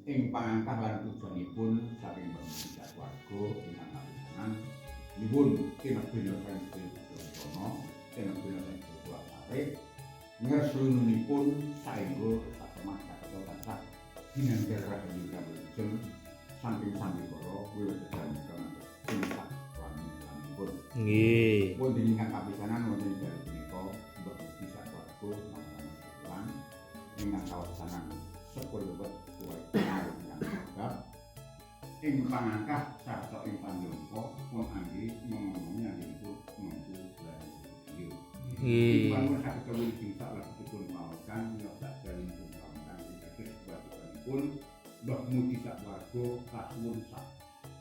ing pangangkah lan tujuanipun saking pembicara warga ingkang kapisanan nyuwun kinebena saking Sedaya kinebena saking Sedaya ngersunipun saengga satemah Jakarta tansah ginanjar rahayu kalajeng saking sambikara wiwit kedamekan tingkat wangunipun. Nggih. Wonten ingkang kapisanan wonten ing dalem punika Mbah Mugi Satwarga lan ingkang kawasanan sepul wet tuwek ingkang sagap ing pangangkah sarta ing panjangka pun angge ngomong nyanipun mampu belajar. Nggih. Panjenengan saged kawin bisa lakipun mawakan nyoba dalem pun ing pun Mbah Mugi Satwarga kasuwun sak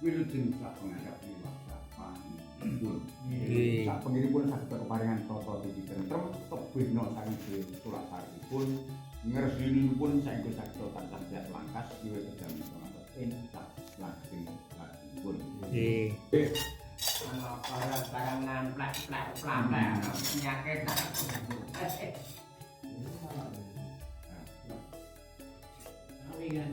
wilujeng sak pangangkat niwasa panipun. Nggih. Sak pengiripun saged keparingan tata titi tentrem kebena saking Surakaripun ngresinipun saengga saged tansah jat langkas wiwit kedamekan ing sak lajengipun. Nggih. Ana barang namplek-plek penyakit. Awi kan.